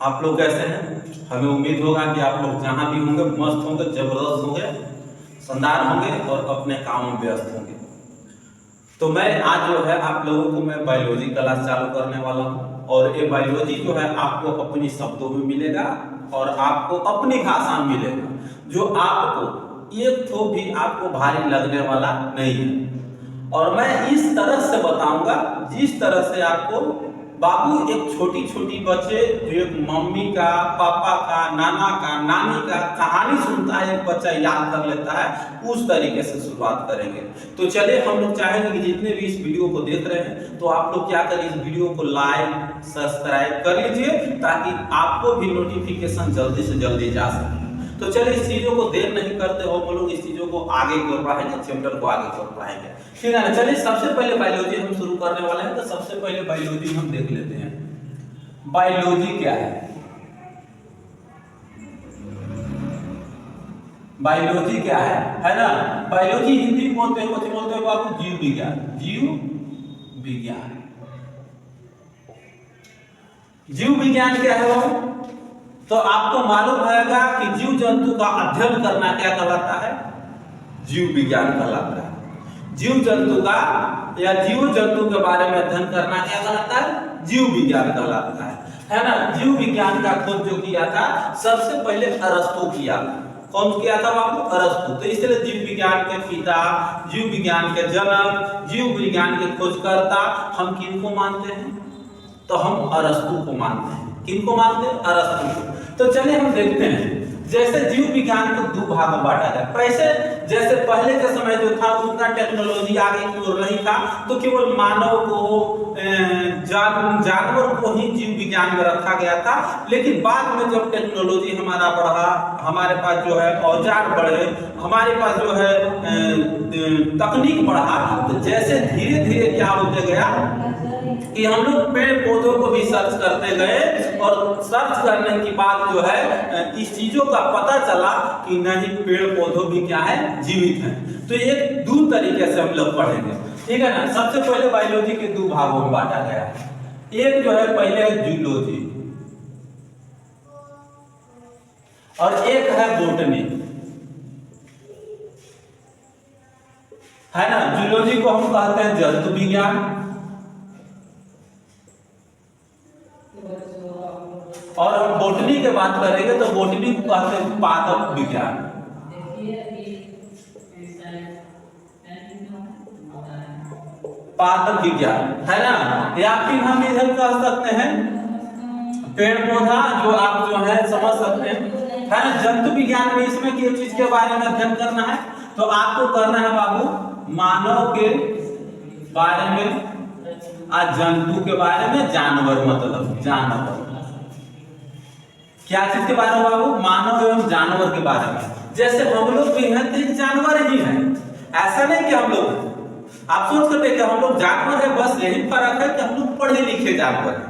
आप लोग कैसे हैं? हमें उम्मीद होगा कि आप लोग जहाँ भी होंगे मस्त होंगे, जबरदस्त होंगे, शानदार होंगे और अपने काम में व्यस्त होंगे। तो मैं आज जो है आप लोगों को मैं बायोलॉजी क्लास चालू करने वाला हूँ और ये बायोलॉजी जो है आपको अपनी शब्दों में मिलेगा और आपको अपनी भाषा में मिलेगा, जो आपको एक तो भी आपको भारी लगने वाला नहीं है। और मैं इस तरह से बताऊंगा जिस तरह से आपको बाबू एक छोटी छोटी बच्चे जो एक मम्मी का, पापा का, नाना का, नानी का कहानी सुनता है, एक बच्चा याद कर लेता है, उस तरीके से शुरुआत करेंगे। तो चलिए, हम लोग चाहेंगे कि जितने भी इस वीडियो को देख रहे हैं तो आप लोग क्या करें, इस वीडियो को लाइक सब्सक्राइब कर लीजिए ताकि आपको भी नोटिफिकेशन जल्दी से जल्दी जा सके। तो चलिए, इस चीजों को देर नहीं करते हो, हम लोग इस चीजों को आगे कर पाएंगे, चैप्टर को आगे कर पाएंगे, ठीक है ना। चलिए, सबसे पहले बायोलॉजी हम शुरू करने वाले हैं। तो सबसे पहले बायोलॉजी हम देख लेते हैं। बायोलॉजी क्या है? बायोलॉजी क्या है ना? बायोलॉजी हिंदी में बोलते हैं, कुछ बोलते हैं बाबू जीव विज्ञान। जीव विज्ञान, जीव विज्ञान क्या है बाबू? तो आपको मालूम होगा कि जीव जंतु का अध्ययन करना क्या कहलाता है? जीव विज्ञान कहलाता है। जीव जंतु का या जीव जंतु के बारे में अध्ययन करना क्या कहलाता है? जीव विज्ञान कहलाता है ना। जीव विज्ञान का खोज जो किया था सबसे पहले अरस्तु किया। कौन किया था बाबू? अरस्तु। तो इसलिए जीव विज्ञान के पिता, जीव विज्ञान के जनक, जीव विज्ञान के खोजकर्ता हम किनको मानते हैं? तो हम अरस्तु को मानते हैं। किनको मानते हैं? अरस्तु को। तो चलिए हम देखते हैं, जैसे जीव विज्ञान को दो भाग में बांटा जाए। पैसे जैसे पहले के समय जो था उतना टेक्नोलॉजी आगे की ओर नहीं था, तो केवल मानव को, जानवर को ही जीव विज्ञान में रखा गया था। लेकिन बाद में जब टेक्नोलॉजी हमारा बढ़ा, हमारे पास जो है औजार बढ़े, हमारे पास जो है तकनीक बढ़ा, तो जैसे धीरे धीरे क्या होते गया कि हम लोग पेड़ पौधों को भी सर्च करते गए और सर्च करने के बाद जो है इस चीजों का पता चला कि नहीं, पेड़ पौधों भी क्या है? जीवित हैं। तो एक दो तरीके से हम लोग पढ़ेंगे, ठीक है ना। सबसे पहले बायोलॉजी के दो भागों में बांटा गया है। एक जो है पहले जूलॉजी और एक है बॉटनी, है ना। जूलॉजी को हम कहते हैं जंतु विज्ञान और हम बॉटनी की बात करेंगे तो बॉटनी को कहते हैं पादप विज्ञान। पादप विज्ञान, है ना। या फिर हम इधर कह सकते हैं पेड़ पौधा, जो आप जो है समझ सकते हैं, है ना। जंतु विज्ञान में इसमें किस चीज के बारे में अध्ययन करना है? तो आपको करना है बाबू मानव के बारे में और जंतु के बारे में। जानवर मतलब जानवर, क्या चीज के बारे में बाबू? मानव एवं जानवर के बारे में। जैसे हम लोग भी हैं तो एक जानवर ही है, ऐसा नहीं कि हम लोग, आप सोच सकते हैं कि हम लोग जानवर है, बस यही फर्क है कि हम लोग पढ़े लिखे जानवर हैं।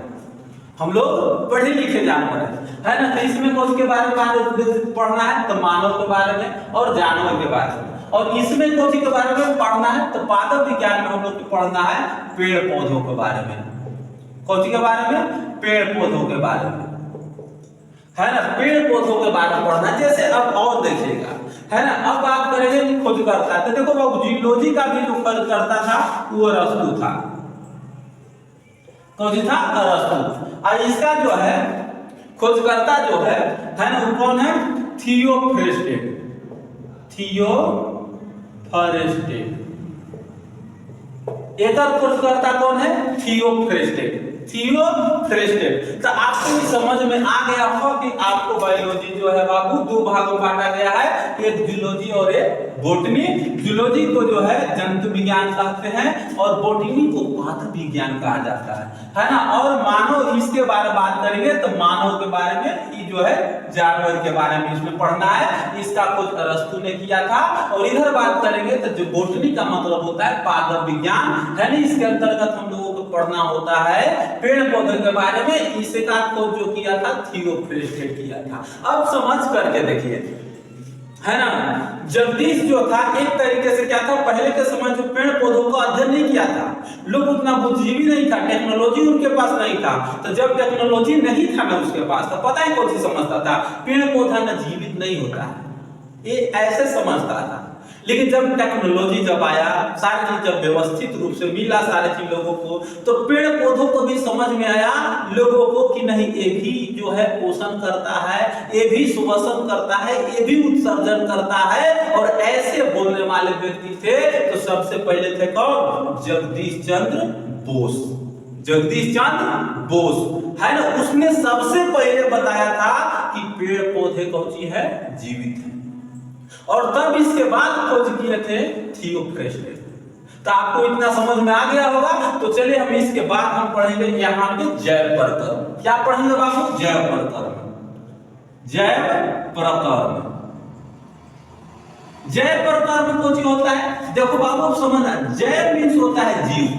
हम लोग पढ़े लिखे जानवर है ना। तो इसमें कौन के बारे में पढ़ना है? तो मानव के बारे में और जानवर के बारे में। और इसमें कौन के बारे में पढ़ना है? तो पादप विज्ञान में हम लोग को पढ़ना है पेड़ पौधों के बारे में। कौन के बारे में? पेड़ पौधों के बारे में, है ना। पेड़ पौधों के बारे में पढ़ना। जैसे अब और देखिएगा, है ना। अब बात करेंगे खोजकर्ता। तो देखो बाबू, जूलॉजी का भी जो खोजकर्ता था वो अरस्तु था। कौन था? अरस्तु। और इसका जो है खोजकर्ता जो है ना, वो कौन है? थियोफ्रेस्टेट। थियोफ्रेस्टेट। एक खोजकर्ता कौन है? थियोफ्रेस्टेट। थियोफ्रेस्टेट। तो आपको समझ में आ गया हो कि आपको बायोलॉजी जो है बाबू दो भागों में बांटा गया है, एक जूलॉजी और एक बॉटनी। जूलॉजी को जो है जंतु विज्ञान कहते हैं और बॉटनी को पादप विज्ञान कहा जाता है ना। और मानव, इसके बारे में बात करेंगे तो मानव के बारे में, ये जो है जानवर के बारे में इसमें पढ़ना है। इसका खोज अरस्तु ने किया था। और इधर बात करेंगे तो जो बॉटनी का मतलब होता है पादप विज्ञान, है ना। इसके अंतर्गत हम लोगों को पढ़ना होता है पेड़ पौधे के बारे में। इसका खोज जो किया था थियोफ्रेस्टेट किया था। अब समझ करके देखिए, है ना। जगदीश जो था एक तरीके से क्या था, पहले के समय जो पेड़ पौधों का अध्ययन नहीं किया था, लोग उतना बुद्धिजीवी नहीं था, टेक्नोलॉजी उनके पास नहीं था। तो जब टेक्नोलॉजी नहीं था ना उसके पास, तो पता है कौन सी समझता था, पेड़ पौधा न जीवित नहीं होता है, ये ऐसे समझता था। लेकिन जब टेक्नोलॉजी जब आया, सारी चीज जब व्यवस्थित रूप से मिला सारे चीज लोगों को, तो पेड़ पौधों को भी समझ में आया लोगों को कि नहीं, ये भी जो है पोषण करता है, ये भी सुवसन करता है, ये भी उत्सर्जन करता है। और ऐसे बोलने वाले व्यक्ति थे तो सबसे पहले थे कौन, जगदीश चंद्र बोस। जगदीश चंद्र बोस है ना, उसने सबसे पहले बताया था कि पेड़ पौधे कौन सी है, जीवित है। और तब इसके बाद खोज किए थे थियोफ्रेस्टस। तो आपको इतना समझ में आ गया होगा। तो चलिए हम इसके बाद हम पढ़ेंगे यहाँ पे जैव प्रकर्म। क्या पढ़ेंगे बाबू, जैव प्रकर्म। जैव प्रकर्म, जैव प्रकर्म कौन सी होता है, देखो बाबू समझना, जैव मीन्स होता है जीव,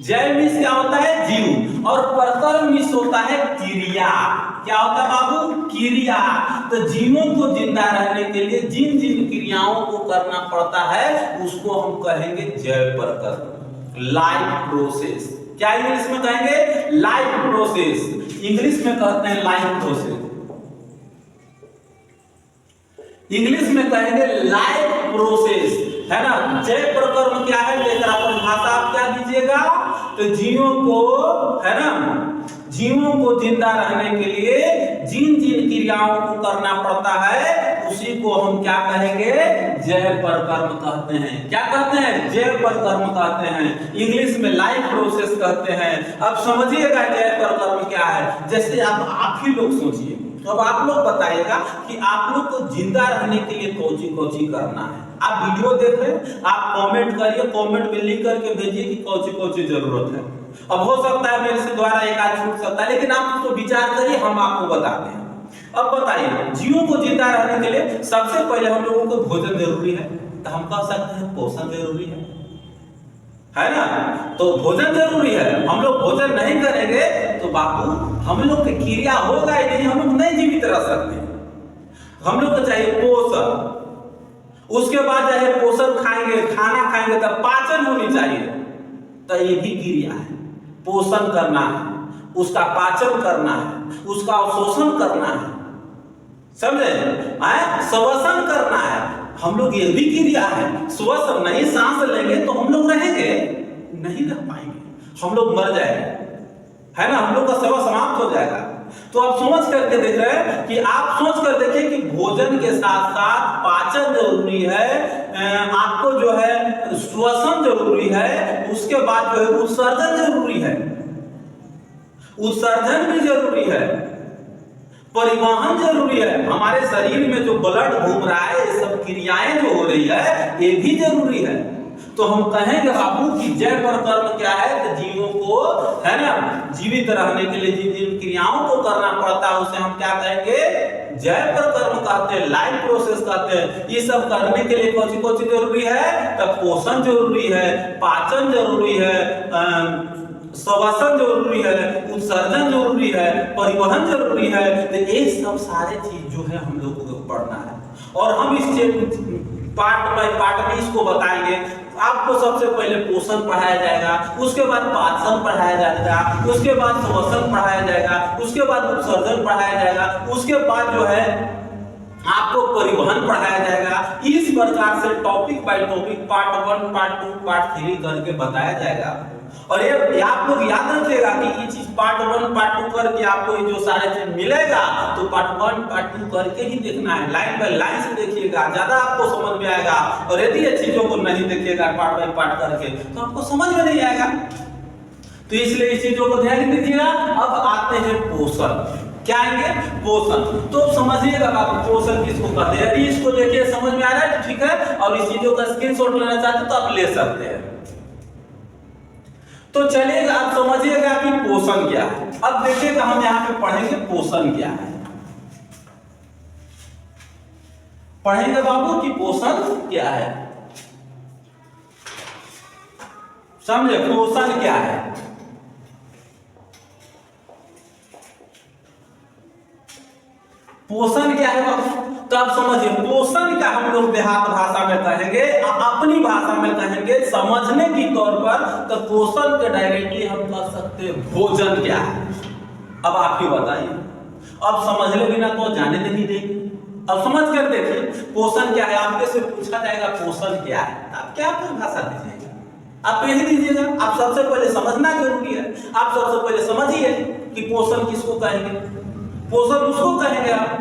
जैव मीन्स क्या होता है, जीव, और प्रकर्म मीन्स होता है क्रिया। क्या होता है बाबू, क्रिया। तो जीवों को जिंदा रहने के लिए जिन जिन क्रियाओं को करना पड़ता है उसको हम कहेंगे जैव प्रकर्म, लाइफ प्रोसेस। क्या इंग्लिश में कहेंगे, लाइफ प्रोसेस, इंग्लिश में कहते हैं लाइफ प्रोसेस, इंग्लिश में कहेंगे लाइफ प्रोसेस, है ना। जैव प्रकर्म क्या है, लेकर परिभाषा आप क्या दीजिएगा, तो जीवों को, है ना, जीवों को जिंदा रहने के लिए जिन जिन क्रियाओं को करना पड़ता है उसी को हम क्या कहेंगे, जैव प्रकर्म कहते हैं। क्या कहते हैं, जैव प्रकर्म कहते हैं, इंग्लिश में लाइफ प्रोसेस कहते हैं। अब समझिएगा जैव प्रकर्म क्या है। जैसे आप ही लोग सोचिए, तो अब आप लोग बताइएगा कि आप लोग को जिंदा रहने के लिए कौन-सी करना है। आप वीडियो देख रहे हैं, आप कमेंट करिए, कमेंट में लिख करके भेजिए कि कौन-सी जरूरत है। अब हो सकता है मेरे से द्वारा एक आध छूट सकता है, लेकिन आप तो विचार करिए, हम आपको बताते हैं। अब बताइए, जीवों को जिंदा रहने के लिए सबसे पहले हम लोगों को भोजन जरूरी है, तो हम कह सकते हैं पोषण जरूरी है ना। तो भोजन जरूरी है, हम लोग भोजन नहीं करेंगे तो बापू हम लोग की क्रिया होगा ही नहीं, हम लोग नहीं जीवित रह सकते। हम लोग को चाहिए पोषण, उसके बाद चाहे पोषण खाएंगे, खाना खाएंगे तब पाचन होनी चाहिए, तो ये भी क्रिया है। पोषण करना है, उसका पाचन करना है, उसका अवशोषण करना है, समझे, श्वसन करना है। हम लोग ये भी क्रिया है। श्वसन नहीं, सांस लेंगे तो हम लोग रहेंगे नहीं, रह पाएंगे, हम लोग मर जाएंगे, है ना, हम लोग का सेवा समाप्त हो जाएगा। तो आप सोच करके देख रहे हैं कि आप सोच कर देखिए कि भोजन के साथ साथ पाचन जरूरी है, आपको जो है श्वसन जरूरी है, उसके बाद जो है उत्सर्जन जरूरी है, उत्सर्जन भी जरूरी है, परिवहन जरूरी है। हमारे शरीर में जो ब्लड घूम रहा है, ये सब क्रियाएं जो हो रही है, ये भी जरूरी है। तो हम कहेंगे बाबू कि जैव प्रकर्म क्या है, तो जीवों को, है ना, जीवित रहने के लिए जिन जिन क्रियाओं को करना पड़ता है उसे हम क्या कहेंगे, जैव प्रकर्म कहते हैं, लाइफ प्रोसेस कहते हैं। ये सब करने के लिए कौन सी जरूरी है, तो पोषण जरूरी है, पाचन जरूरी है, श्वसन जरूरी है, उत्सर्जन जरूरी है, परिवहन जरूरी है। तो ये सब सारे चीज जो है हम लोगों को पढ़ना है। और हम इस पार्ट बाय पार्ट में इसको बताएंगे। आपको सबसे पहले पोषण पढ़ाया जाएगा, उसके बाद पाचन पढ़ाया जाएगा, उसके बाद श्वसन पढ़ाया जाएगा, उसके बाद उत्सर्जन पढ़ाया जाएगा, उसके बाद जो है आपको परिवहन पढ़ाया जाएगा। इस प्रकार से topic by topic, part 1, part 2, part 3 करके बताया जाएगा। और ये आप लोग याद रखिएगा कि ये चीज पार्ट 1, पार्ट 2 करके आपको ये जो सारे चीज मिलेगा, तो पार्ट 1, पार्ट 2 करके ही देखना है, लाइन बाय लाइन से देखिएगा, ज्यादा आपको समझ में आएगा। और यदि ये चीजों को नहीं देखिएगा पार्ट बाय पार्ट करके, तो आपको समझ में नहीं आएगा। तो इसलिए इस चीजों को ध्यान दीजिएगा। अब आते हैं पोषण। क्या आएंगे, पोषण। तो समझिएगा आप पोषण किसको कहते हैं। यदि इसको देखिए समझ में आ रहा है, ठीक है, और इस चीजों का स्क्रीनशॉट लेना चाहते हैं तो आप ले सकते हैं। तो चलिएगा, आप समझिएगा कि पोषण क्या है। अब देखिएगा हम यहाँ पे पढ़ेंगे पोषण क्या है। पढ़ेंगे बाबू कि पोषण क्या है, समझे, पोषण क्या है। पोषण क्या है बाबू, तो आप समझिए पोषण का हम लोग देहात भाषा में कहेंगे, अपनी भाषा में कहेंगे समझने की तौर पर, तो पोषण के डायरेक्टली हम कह सकते हैं भोजन क्या है। अब आप ही बताइए, अब समझ ले बिना तो जाने नहीं देंगे। अब समझ कर देखिए पोषण क्या है। आपके से पूछा जाएगा पोषण क्या है, आप क्या परिभाषा दीजिएगा? आप यही दीजिएगा। आप सबसे पहले समझना जरूरी है। आप सबसे पहले समझिए कि पोषण किसको कहेंगे। पोषण उसको कहेंगे आप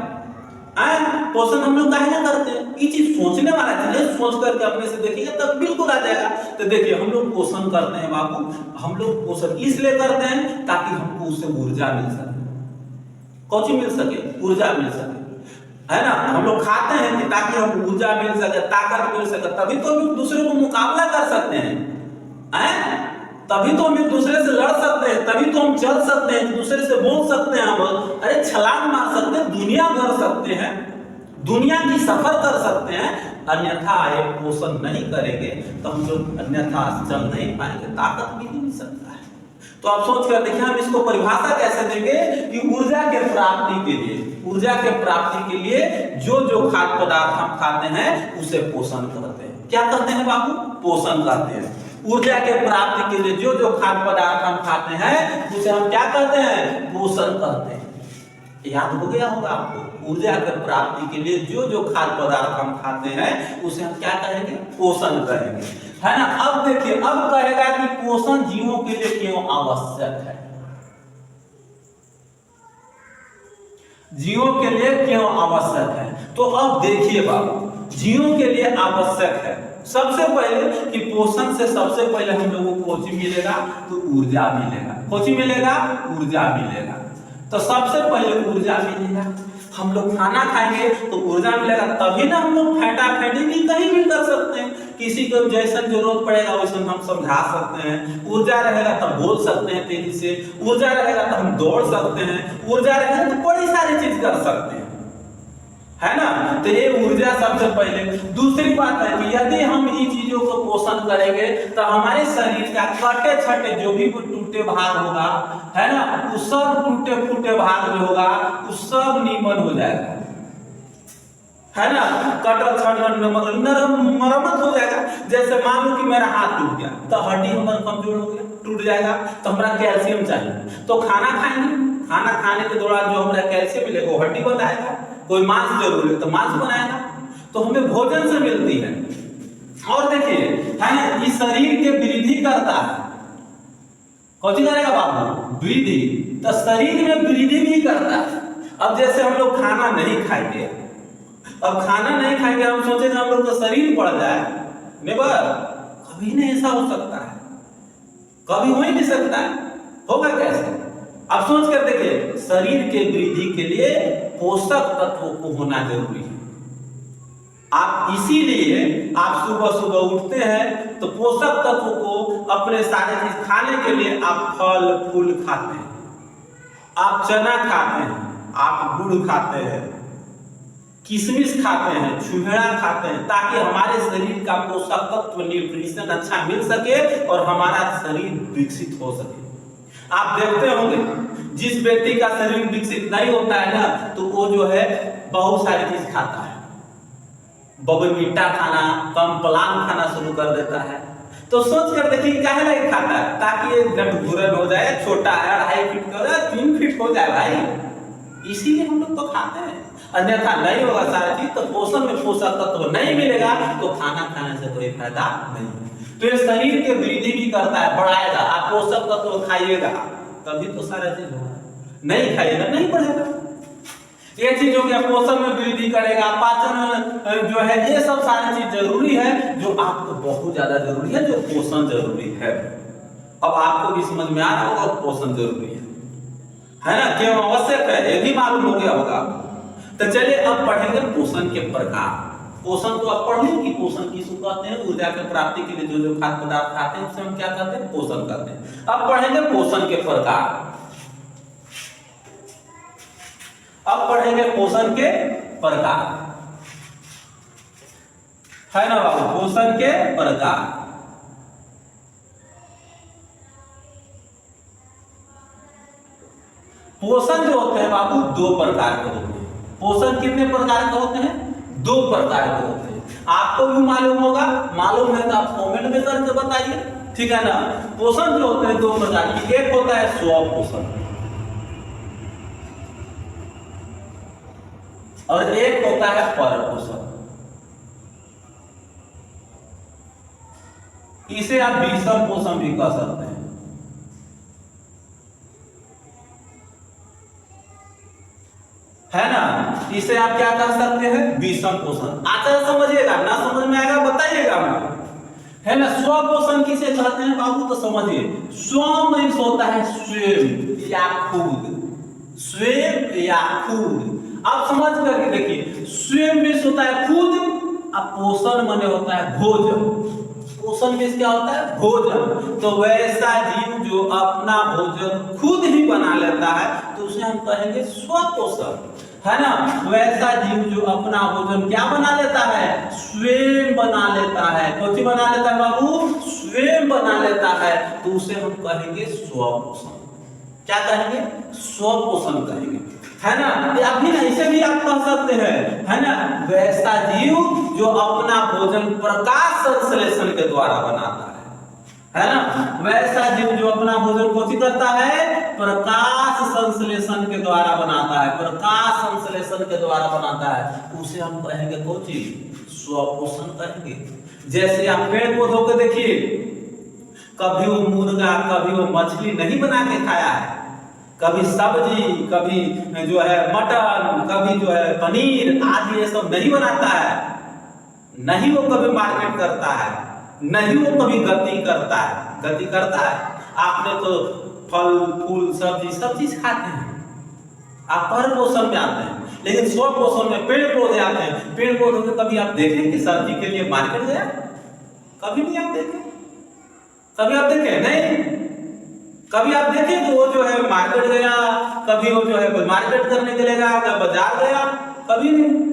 पोषण हम लोग काहे ना करते हैं। ये चीज सोचने वाला चीज है, सोच करके अपने से देखिएगा तब बिल्कुल आ जाएगा। तो देखिए हम लोग पोषण करते हैं बाबू, हम लोग पोषण इसलिए करते हैं ताकि हमको उससे ऊर्जा मिल सके। कौन मिल सके? ऊर्जा मिल सके, है ना। हम लोग खाते हैं कि ताकि हम ऊर्जा मिल सके, ताकत मिल सके, तभी तो हम दूसरे को मुकाबला कर सकते हैं, तभी तो हम एक दूसरे से लड़ सकते हैं, तभी तो हम चल सकते हैं, दूसरे से बोल सकते हैं, हम अरे छलांग मार सकते हैं, दुनिया भर सकते हैं, दुनिया की सफर कर सकते हैं। अन्यथा ये पोषण नहीं करेंगे तो हम लोग अन्यथा चल नहीं पाएंगे, ताकत भी नहीं मिल सकता है। तो आप सोच कर देखिए हम इसको परिभाषा कैसे देंगे कि ऊर्जा के प्राप्ति के लिए, ऊर्जा के प्राप्ति के लिए जो जो खाद्य पदार्थ हम खाते हैं उसे पोषण कहते हैं। क्या कहते हैं बाबू? पोषण कहते हैं। ऊर्जा के प्राप्ति के लिए जो जो खाद्य पदार्थ हम खाते हैं उसे हम क्या कहते हैं? पोषण कहते हैं। याद हो गया होगा आपको, ऊर्जा के प्राप्ति के लिए जो जो खाद्य पदार्थ हम खाते हैं उसे हम क्या कहेंगे? पोषण कहेंगे, है ना। अब देखिए, अब कहेगा कि पोषण जीवों के लिए क्यों आवश्यक है। जीवों के लिए क्यों आवश्यक है? तो अब देखिए बाबू, जीवों के लिए आवश्यक है सबसे पहले कि पोषण से सबसे पहले हम लोगों को कौन मिलेगा? तो ऊर्जा मिलेगा। कौन मिलेगा? ऊर्जा मिलेगा। तो सबसे पहले ऊर्जा मिलेगा। हम लोग खाना खाएंगे तो ऊर्जा मिलेगा, तभी ना हम लोग फेंटा फेंटी भी कहीं भी कर सकते हैं। किसी को जैसा जरूरत पड़ेगा वैसे हम समझा सकते हैं। ऊर्जा रहेगा तब बोल सकते हैं तेजी से, ऊर्जा रहेगा तो हम दौड़ सकते हैं, ऊर्जा रहेगा तो बड़ी सारी चीज कर सकते हैं, है ना। तो ये ऊर्जा सबसे पहले। दूसरी बात है कि यदि हम इन चीजों को पोषण करेंगे तो हमारे शरीर का कटे छटे जो भी टूटे भाग होगा, है ना, वो सब टूटे फूटे भाग जो होगा वो सब नीमन हो जाएगा, है ना। कटर छट मरम्मत हो जाएगा। जैसे मान लो कि मेरा हाथ टूट गया तो हड्डी हमारा कमजोर हो गया, टूट जाएगा, तो हमारा कैल्शियम चाहिए, तो खाना खाएंगे, खाना खाने के दौरान जो हमारा कैल्शियम मिलेगा वो हड्डी बनाएगा। कोई मांस जरूर है तो मांस बनाएगा, तो हमें भोजन से मिलती है। और देखिए, है ना, ये शरीर के वृद्धि करता है। कौन करेगा बाबू? वृद्धि। तो शरीर में वृद्धि भी करता है। अब जैसे हम लोग खाना नहीं खाएंगे, अब खाना नहीं खाएंगे, हम सोचेंगे हम लोग तो शरीर बढ़ जाए, नेवर, कभी नहीं ऐसा हो सकता है, कभी हो ही नहीं सकता है। होगा कैसे? अब सोच कर देखिए, शरीर के वृद्धि के लिए पोषक तत्वों को होना जरूरी है। आप इसीलिए आप सुबह सुबह उठते हैं तो पोषक तत्वों को अपने सारे चीज खाने के लिए आप फल फूल खाते हैं, आप चना खाते हैं, आप गुड़ खाते हैं, किशमिश खाते हैं, छुहेड़ा खाते हैं, ताकि हमारे शरीर का पोषक तत्व न्यूट्रिशन अच्छा मिल सके और हमारा शरीर विकसित हो सके। आप देखते होंगे जिस व्यक्ति का शरीर विकसित नहीं होता है ना, तो वो जो है बहुत सारी चीज खाता है, बबीटा खाना, कम्पलान खाना शुरू कर देता है। तो सोच कर देखिए काहे नहीं खाता है? ताकि ये गठबूरन हो जाए, छोटा है 2.5 फीट का हो जाए, 3 फीट हो जाए भाई, इसीलिए हम लोग तो खाते हैं। अन्यथा नहीं होगा सारा चीज, तो पोषण में पोषक तत्व नहीं मिलेगा तो खाना खाने से कोई फायदा नहीं। तो ये शरीर के वृद्धि भी करता है, बढ़ाएगा। आप पोषक तत्व खाइएगा तभी तो सारा चीज होगा, नहीं खाइएगा नहीं बढ़ेगा। ये चीज हो गया, पोषण में वृद्धि करेगा, पाचन जो है, ये सब सारी चीज जरूरी है, जो आपको बहुत ज्यादा जरूरी है, जो पोषण जरूरी है। अब आपको भी समझ में आ रहा होगा पोषण जरूरी है ना, क्यों आवश्यक है, ये भी मालूम हो गया होगा। तो चलिए अब पढ़ेंगे पोषण के प्रकार। पोषण तो आप पढ़ लो कि पोषण किसको कहते हैं। ऊर्जा की प्राप्ति के लिए जो जो खाद्य पदार्थ खाते हैं उसे हम क्या कहते हैं? पोषण कहते हैं। अब पढ़ेंगे पोषण के प्रकार। अब पढ़ेंगे पोषण के प्रकार, है ना बाबू, पोषण के प्रकार। पोषण जो होते हैं बाबू 2 प्रकार के होते हैं। पोषण कितने प्रकार के होते हैं? 2 प्रकार के होते हैं। आपको भी मालूम होगा, मालूम है तो आप कमेंट में करके बताइए, ठीक है ना। पोषण जो होते हैं 2 प्रकार के, एक होता है स्वपोषण और एक होता है परपोषण। इसे आप विषम पोषण भी कह सकते हैं, है ना। इसे आप क्या कह सकते हैं? विषम पोषण। आचार समझिएगा, ना समझ में आएगा बताइएगा मुझे, है ना। स्वपोषण किसे कहते हैं बाबू? तो समझिए, स्व मीन्स होता है स्वयं या खुद, स्वयं या खुद। आप समझ करके देखिए, स्वयं मीन्स होता है खुद, अब पोषण माने होता है भोजन। पोषण मीन्स क्या होता है? भोजन। तो वैसा जीव जो अपना भोजन खुद ही बना लेता है तो उसे हम कहेंगे स्वपोषण, है ना। वैसा जीव जो अपना भोजन क्या बना लेता है? स्वयं बना लेता है। कौन सी बना लेता है बाबू? स्वयं बना लेता है, तो उसे हम कहेंगे स्वपोषण। क्या कहेंगे? स्वपोषण कहेंगे, है ना। अभी ना इसे भी आप कह सकते हैं, है ना। वैसा जीव जो अपना भोजन प्रकाश संश्लेषण के द्वारा बनाता है ना। वैसा जीव जो अपना भोजन कौन करता है? प्रकाश संश्लेषण के द्वारा बनाता है, प्रकाश संश्लेषण के द्वारा बनाता है, उसे हम कहेंगे कौन चीज? स्वपोषण कहेंगे। जैसे आप पेड़ पौधों को देखिए, कभी वो मुर्गा, कभी वो मछली नहीं बना के खाया है, कभी सब्जी, कभी जो है मटन, कभी जो है पनीर आदि, ये सब नहीं बनाता है, नहीं वो कभी मार्केट करता है, नहीं वो कभी गति करता है। गति करता है? आपने तो फल फूल सब्जी सब चीज खाते हैं, आप पर पोषण में आते हैं, लेकिन स्व पोषण में पेड़ पौधे आते हैं। पेड़ पौधों को कभी आप देखें कि सब्जी के लिए मार्केट गया? कभी नहीं आप देखें, कभी आप देखें नहीं। कभी आप देखें तो वो जो है मार्केट गया, कभी वो जो है मार्केट करने के लिए गया, कभी बाजार गया, कभी नहीं।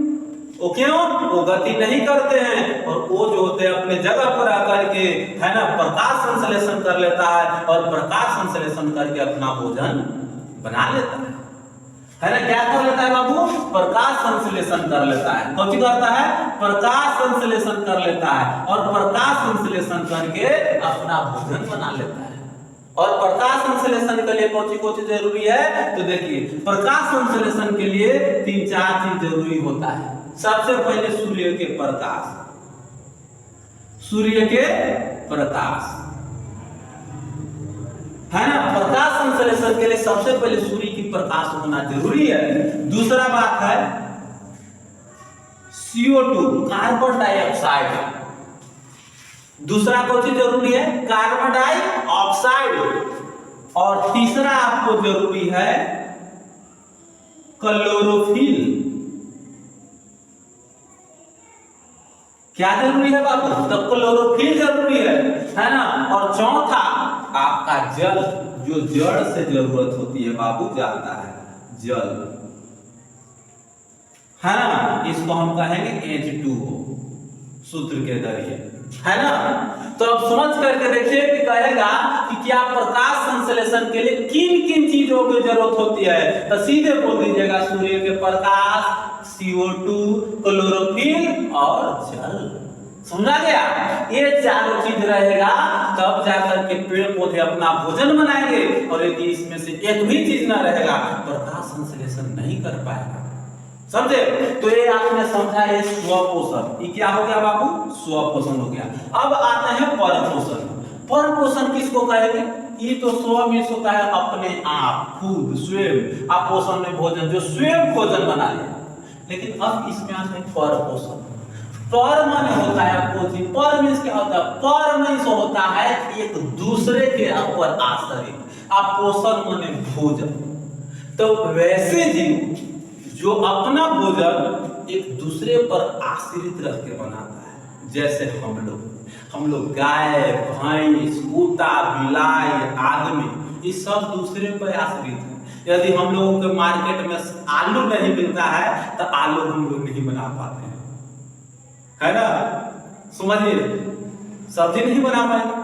वो क्यों? वो गति नहीं करते हैं, और वो जो होते हैं अपने जगह पर आकर के, है ना, प्रकाश संश्लेषण कर लेता है, और प्रकाश संश्लेषण करके अपना भोजन बना लेता है ना। क्या कर लेता है बाबू? प्रकाश संश्लेषण कर लेता है। कौन सी करता है? प्रकाश संश्लेषण कर लेता है, और प्रकाश संश्लेषण करके अपना भोजन बना लेता है। और प्रकाश संश्लेषण के लिए कौन सी जरूरी है? तो देखिए, प्रकाश संश्लेषण के लिए 3-4 चीज जरूरी होता है। सबसे पहले सूर्य के प्रकाश, सूर्य के प्रकाश, है ना। प्रकाश संश्लेषण के लिए सबसे पहले सूर्य की प्रकाश होना जरूरी है। दूसरा बात है CO2, कार्बन डाइऑक्साइड। दूसरा कौन सी जरूरी है? Carbon dioxide. और तीसरा आपको जरूरी है क्लोरोफिल। क्या जरूरी है बाबू? तो क्लोरोफिल जरूरी है ना। और चौथा आपका जल, जो जड़ से जरूरत होती है बाबू, जाता है जल, है ना। इसको हम कहेंगे H2O सूत्र के जरिए, है ना। तो अब समझ करके देखिए कि कहेगा कि क्या प्रकाश संश्लेषण के लिए किन किन चीजों की जरूरत होती है, तो सीधे बोल दीजिएगा सूर्य के प्रकाश, CO2, क्लोरोफिल और जल। समझा गया? ये चारों चीज रहेगा तब जाकर के पेड़ पौधे अपना भोजन बनाएंगे, और यदि इसमें से एक भी चीज ना रहेगा प्रकाश संश्लेषण नहीं कर पाएगा। समझे? तो ये आपने समझा, ये स्वपोषण। ये क्या हो गया बाबू? स्वपोषण हो गया। अब आते हैं परपोषण। परपोषण किसको कहेंगे? ये तो स्व में होता है अपने आप, खुद, स्वयं। आप पोषण में भोजन, जो स्वयं भोजन बना ले। लेकिन अब इसमें आता है परपोषण। पर माने होता है अपोजिट। पर मीन्स क्या होता है? पर मीन्स होता है एक दूसरे के ऊपर आश्रित। आप पोषण माने भोजन। तो वैसे जीव जो अपना भोजन एक दूसरे पर आश्रित रह के बनाता है, जैसे हम लोग गाय, भैंस, कुत्ता, बिलाई, आदमी, ये सब दूसरे पर आश्रित है। यदि हम लोगों के मार्केट में आलू नहीं मिलता है तो आलू हम लोग नहीं बना पाते हैं, है ना। समझिए, सब्जी नहीं बना पाएंगे,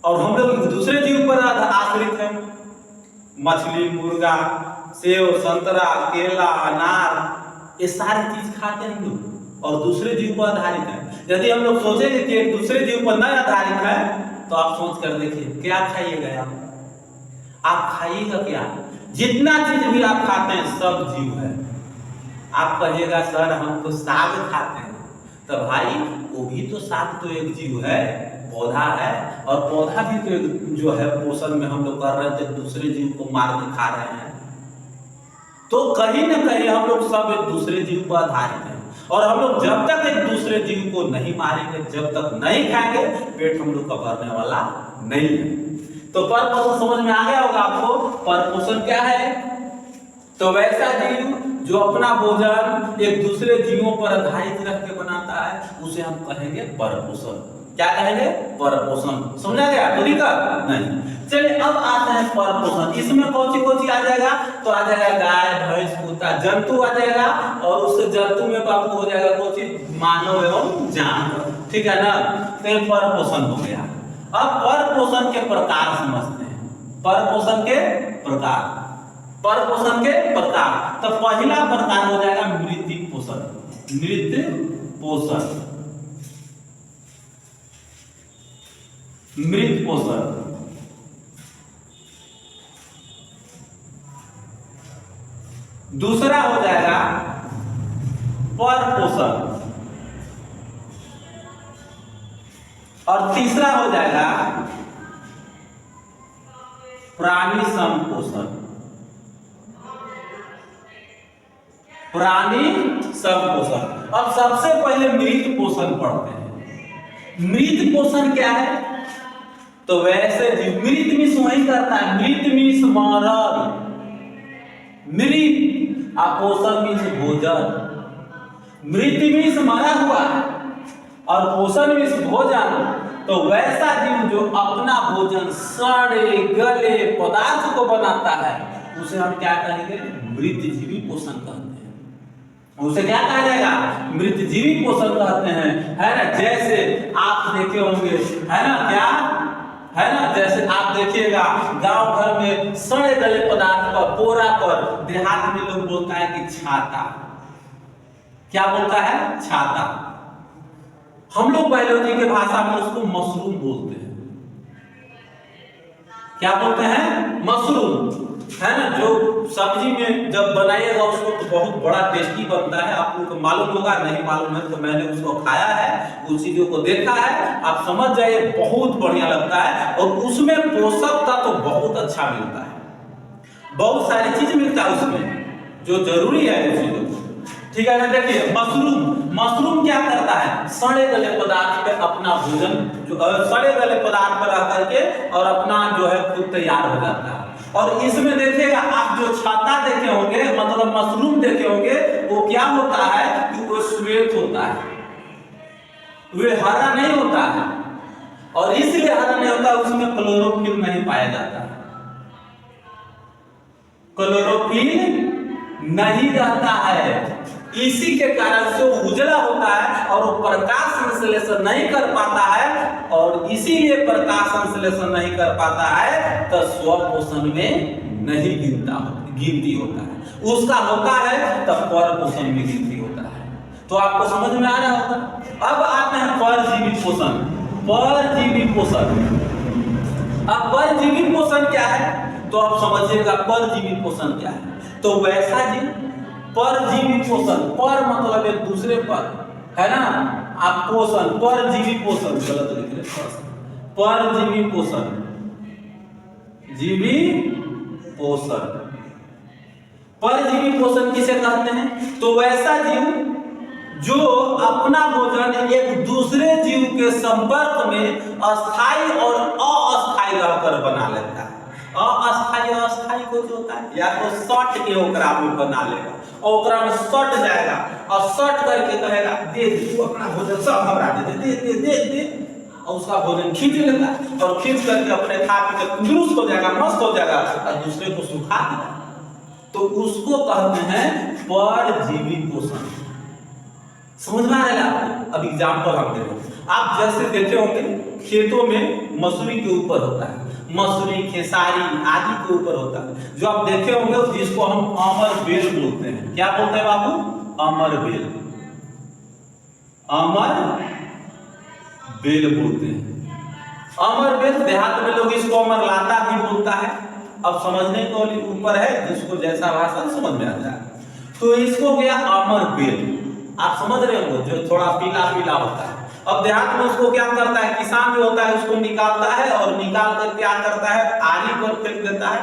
और हम लोग दूसरे जीव पर आश्रित हैं। मछली, मुर्गा, सेव, संतरा, केला, अनार, ये सारी चीज खाते हैं लोग और दूसरे जीव पर आधारित है। यदि हम लोग सोचेंगे कि एक दूसरे जीव पर न आधारित है तो आप सोच कर देखिए क्या खाइएगा आप खाइएगा क्या? जितना चीज भी आप खाते हैं सब जीव है। आप कहिएगा सर हम तो साग खाते हैं, तो भाई वो भी तो साग तो एक जीव है, पौधा है, और पौधा भी तो एक जो है पोषण में हम लोग कर रहे थे, दूसरे जीव को मार के खा रहे हैं। तो कहीं ना कहीं हम लोग सब एक दूसरे जीव पर आधारित हैं और हम लोग जब तक एक दूसरे जीव को नहीं मारेंगे, जब तक नहीं खाएंगे, पेट हम लोग का भरने वाला नहीं है। तो पर पोषण समझ में आ गया होगा आपको। पर पोषण क्या है? तो वैसा जीव जो अपना भोजन एक दूसरे जीवों पर आधारित रख के बनाता है उसे हम कहेंगे पर पोषण। क्या कहेंगे? पर पोषण। समझा गया? तो दिक्कत नहीं। चलिए अब आते हैं पर पोषण। इसमें कौन सी आ जाएगा? तो आ जाएगा गाय भैंस कुत्ता जंतु आ जाएगा और उस जंतु में बाबू हो जाएगा कौन सी? मानव एवं जानवर। ठीक है ना? तो पर पोषण हो गया। अब पर पोषण के प्रकार समझते हैं। पर पोषण के प्रकार, पर पोषण के प्रकार। तो पहला प्रकार हो जाएगा मृत पोषण। मृत पोषण, मृत पोषण। दूसरा हो जाएगा पर पोषण और तीसरा हो जाएगा प्राणी संपोषण। प्राणी संपोषण। अब सबसे पहले मृत पोषण पढ़ते हैं। मृत पोषण क्या है? तो वैसे जीव, मृत मीन्स वही करता है, मृत मीन्स मरल, मृत पोषण मीन्स भोजन। मृत मीन्स मरा हुआ और पोषण मीन्स भोजन। तो वैसा जीव जो अपना भोजन सड़े गले पदार्थ को बनाता है उसे हम क्या कहेंगे? मृतजीवी पोषण कहते हैं। उसे क्या कहा जाएगा? मृतजीवी पोषण कहते हैं, है ना? जैसे आप देखे होंगे, है ना? क्या है ना? जैसे आप देखिएगा गांव घर में सड़े गले पदार्थ पर, पोरा पर, देहात में लोग बोलता है कि छाता। क्या बोलता है? छाता। हम लोग बायोलॉजी के भाषा में उसको मशरूम बोलते हैं। क्या बोलते हैं? मशरूम, है ना? जो सब्जी में जब बनाइएगा उसको तो बहुत बड़ा टेस्टी बनता है। आप लोगों को मालूम होगा, नहीं मालूम है तो मैंने उसको खाया है, उस चीजों को देखा है, आप समझ जाइए, बहुत बढ़िया लगता है और उसमें पोषक तत्व तो बहुत अच्छा मिलता है। बहुत सारी चीज मिलता है उसमें जो जरूरी है उस चीजों को। ठीक है ना? देखिए मशरूम, मशरूम क्या करता है? सड़े गले पदार्थ पे अपना भोजन, जो सड़े गले पदार्थ पर रह करके और अपना जो है खुद तैयार हो जाता है। और इसमें देखिएगा आप जो छाता देखे होंगे, मतलब मशरूम देखे होंगे, वो क्या होता है कि वो श्वेत होता है, वे हरा नहीं होता है। और इसलिए हरा नहीं होता, उसमें क्लोरोफिल नहीं पाया जाता, क्लोरोफिल नहीं रहता है। इसी के कारण से वो उजला होता है और वो प्रकाश संश्लेषण नहीं कर पाता है, और इसीलिए प्रकाश संश्लेषण नहीं कर पाता है तो स्वपोषण में नहीं गिनती होता है। उसका होता है तब पर पोषण में गिनती होता है। तो आपको समझ में आ रहा होगा। अब आते हैं परजीवी पोषण। परजीवी पोषण, अब परजीवी पोषण क्या है? तो आप समझिएगा परजीवी पोषण क्या है। तो वैसा जीव परजीवी पोषण, पर मतलब एक दूसरे पर, है ना? आप पोषण, परजीवी पोषण गलत लिख रहे, परजीवी पोषण, जीवी पोषण। परजीवी पोषण किसे कहते हैं? तो वैसा जीव जो अपना भोजन एक दूसरे जीव के संपर्क में अस्थायी और अस्थायी रहकर बना लेता है। अस्थायी अस्थायी कुछ होता है, या तो सट के ओकरा में बना लेगा और ओकरा में सट जाएगा और सट करके कहेगा दे तू अपना भोजन सब हमरा दे दे दे दे दे, और उसका भोजन खींच लेगा और खींच करके अपने खा पी के तंदुरुस्त हो जाएगा, मस्त हो जाएगा और दूसरे को सुखा देगा। तो उसको कहते हैं परजीवी पोषण। समझ में आ रहा है? अब एग्जाम्पल हम देखो, आप जैसे देखे होंगे खेतों में मसूरी के ऊपर होता है, मसूरी खेसारी आदि के ऊपर होता है, जो आप देखे होंगे जिसको हम अमर बेल बोलते हैं। क्या बोलते हैं बाबू? अमर बेल, अमर बेल बोलते हैं। अमर बेल देहात में लोग इसको अमर लाता भी बोलता है। अब समझने को ऊपर है, जिसको जैसा भाषा समझ में आता है। तो इसको गया अमर बेल, आप समझ रहे हो, जो थोड़ा पीला पीला होता है। अब देहात में उसको क्या करता है, किसान जो होता है उसको निकालता है और निकाल कर क्या करता है, आली पर फेंक देता है,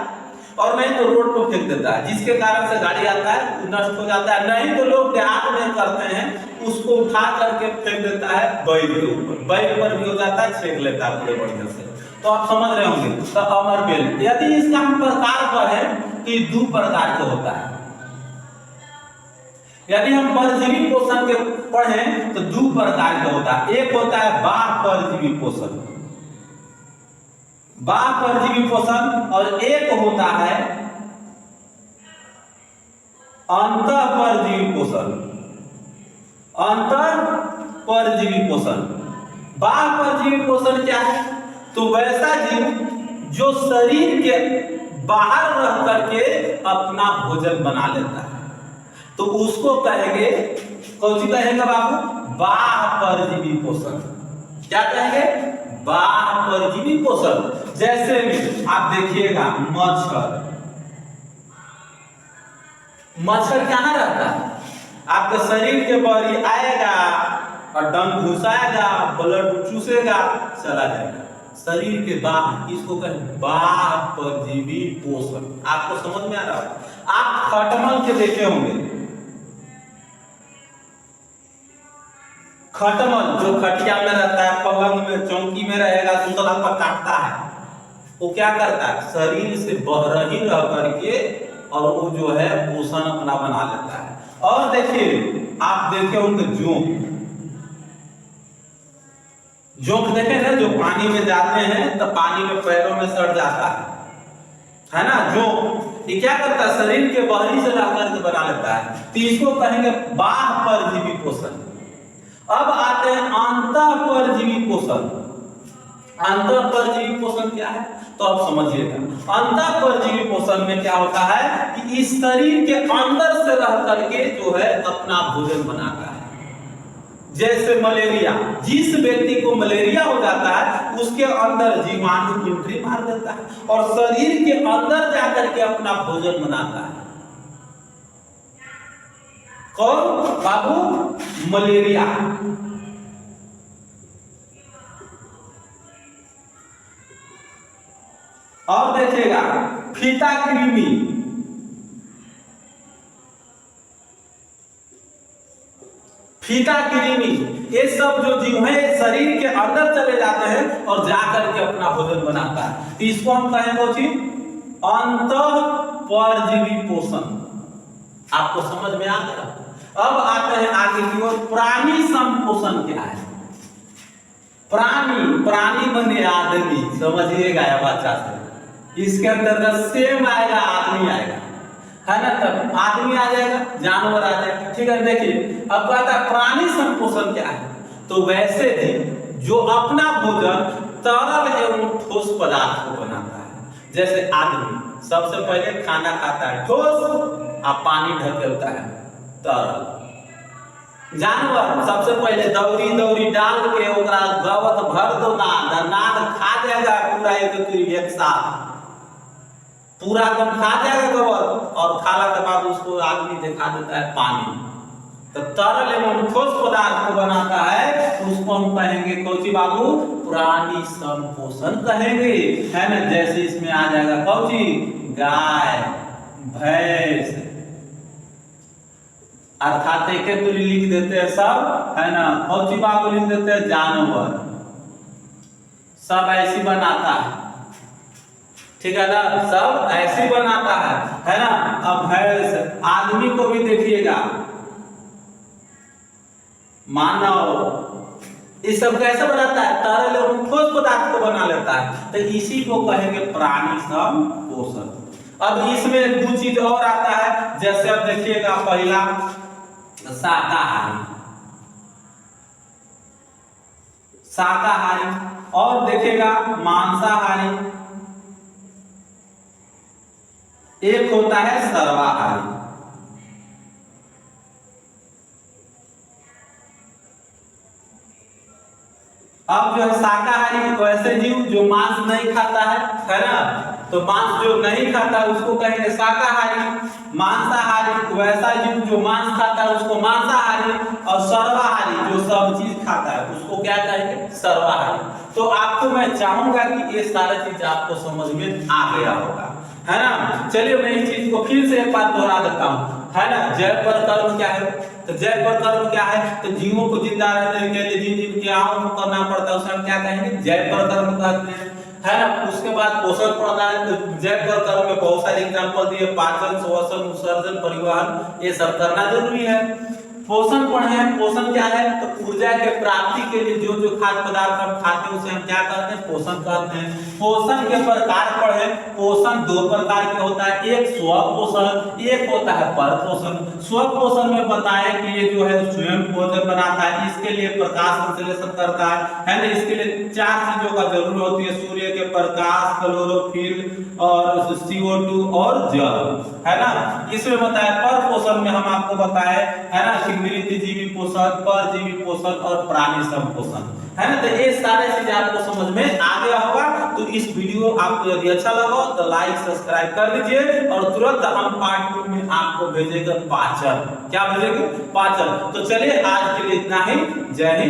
और नहीं तो रोड पर फेंक देता है, जिसके कारण से गाड़ी आता है नष्ट हो जाता है। नहीं तो लोग देहात में करते हैं, उसको उठा करके फेंक देता है बैल के ऊपर, बैल पर भी हो जाता है, छेक लेता है पूरे बढ़िया से। तो आप समझ रहे होंगे। तो अमर बेल, यदि इसका हम प्रकार पढ़े कि दो प्रकार का होता है। यदि हम परजीवी पोषण के पढ़ें तो दो प्रकार का होता है। एक होता है बाह्य परजीवी पोषण, बाह्य परजीवी पोषण, और एक होता है अंतः परजीवी पोषण, अंतः परजीवी पोषण। बाह्य परजीवी पोषण क्या है, तो वैसा जीव जो शरीर के बाहर रह करके अपना भोजन बना लेता है, तो उसको कहेंगे, कौन सी कहेंगे बाबू, बाह्य परजीवी पोषण। क्या कहेंगे, बाह्य परजीवी पोषण। जैसे में आप देखिएगा मच्छर, मच्छर कहाँ रहता है, आपके शरीर के बाहर आएगा और डंक घुसाएगा, ब्लड चूसेगा, चला जाएगा शरीर के बाहर। इसको कहें बाह्य परजीवी पोषण। आपको समझ में आ रहा है। आप खटमल के देखे होंगे, खटमल जो खटिया में रहता है, पलंग में, चौकी में रहेगा, सुतला पर काटता है, वो क्या करता है, शरीर से बहरही रह करके और वो जो है पोषण अपना बना लेता है। और देखिए, आप देखे होंगे जोंक, जोंक देखे ना, जो पानी में जाते हैं तो पानी में पैरों में सड़ जाता है ना। जोंक ये क्या करता है, शरीर के बाहरी से रह करके बना लेता है। तो इसको कहेंगे बाह्य परजीवी पोषण। अब आते हैं अंतः परजीवी पोषण। अंतः परजीवी पोषण क्या है, तो आप समझिएगा। अंतः परजीवी पोषण में क्या होता है कि इस शरीर के अंदर से रह करके जो है अपना भोजन बनाता है। जैसे मलेरिया, जिस व्यक्ति को मलेरिया हो जाता है उसके अंदर जीवाणु एंट्री मार देता है और शरीर के अंदर जाकर के अपना भोजन बनाता है। कौन बाबू, मलेरिया। और देखिएगा फीता कृमि, फीता कृमि, ये सब जो जीव है शरीर के अंदर चले जाते हैं और जाकर के अपना भोजन बनाता है। तो इसको हम कहेंगे अंतः परजीवी पोषण। आपको समझ में आ गया। अब आते हैं आगे की ओर, प्राणी संपोषण क्या है। प्राणी, प्राणी बने आदमी, समझिएगा अच्छा से। इसके अंतर्गत सेम आएगा, आदमी आएगा, है ना, तब आदमी आ जाएगा, जानवर आ जाएगा। ठीक है, देखिए अब कहता है प्राणी संपोषण क्या है, तो वैसे ही जो अपना भोजन तरल एवं ठोस पदार्थ को बनाता है। जैसे आदमी सबसे पहले खाना खाता है ठोस, और पानी ढकेलता है तरल। जानवर सबसे पहले दौरी दौरी डाल के ओकरा गवत भर दो ना, नाद खा जाएगा पूरा एक साथ, पूरा एकदम खा जाएगा गवत, और खाला के बाद उसको आदमी दिखा देता है पानी। तो तरल एवं ठोस पदार्थ को बनाता है, उसको हम कहेंगे कौची बाबू, प्राणी संपोषण कहेंगे, है ना। जैसे इसमें आ जाएगा कौची, गाय, भैंस, अर्थात एक लिख देते हैं सब, है ना। कौची बाबू लिख देते हैं, जानवर, सब ऐसी बनाता है, ठीक है ना, सब ऐसी बनाता है ना। अब भैंस, आदमी को भी देखिएगा, मानव, ये सब कैसे बनाता है, तरल एवं ठोस पदार्थ को बना लेता है। तो इसी को कहेंगे प्राणी संपोषण। अब इसमें दो चीज और आता है, जैसे अब देखिएगा, पहला शाकाहारी, शाकाहारी, और देखिएगा मांसाहारी, एक होता है सर्वाहारी। अब जो है शाकाहारी वैसे जीव जो मांस नहीं खाता है ना, तो मांस जो नहीं खाता उसको कहेंगे शाकाहारी। मांसाहारी वैसा जीव जो मांस खाता है उसको मांसाहारी, और सर्वाहारी जो सब चीज खाता है उसको क्या कहेंगे, सर्वाहारी। तो आपको मैं चाहूंगा कि ये सारा चीज आपको समझ में आ गया होगा, है ना। चलिए मैं इस चीज को फिर से एक बार दोहरा देता हूँ, है ना। जय पर कर्म क्या है, तो जय पर कर्म क्या है, तो जीवों को जिंदा रहने के लिए जिन जिन क्रियाओं को करना पड़ता है उसे हम क्या कहेंगे, जय पर कर्म कहते हैं, है ना। उसके बाद पोषण प्रदान, जय पर कर्म में बहुत सारे एग्जांपल दिए, पाचन, श्वसन, उत्सर्जन, परिवहन, ये सब करना जरूरी है। पोषण पढ़े, पोषण क्या है, तो ऊर्जा के प्राप्ति के लिए जो जो खाद्य पदार्थ हम खाते हैं उसे हम क्या कहते हैं, पोषण कहते हैं। पोषण के प्रकार पढ़े, पोषण दो प्रकार के होता है, एक स्व पोषण, एक होता है पर पोषण। स्व पोषण में बताया कि ये जो है स्वयं भोजन बनाता है, इसके लिए प्रकाश संश्लेषण करता है ना। इसके लिए चार चीजों का जरूरत होती है, सूर्य के प्रकाश, क्लोरोफिल और CO2 और जल, है ना। इसमें बताया पर पोषण में हम आपको बताए, है ना, जीवी पोषण, परजीवी पोषण और प्राणी संपोषण, है ना। तो ये सारे चीज आपको समझ में आ गया होगा। तो इस वीडियो आपको यदि अच्छा लगा तो लाइक सब्सक्राइब कर दीजिए, और तुरंत हम पार्ट 2 में आपको भेजेंगे पाचन। क्या भेजेंगे, पाचन। तो चलिए आज के लिए इतना ही। जय हिंद।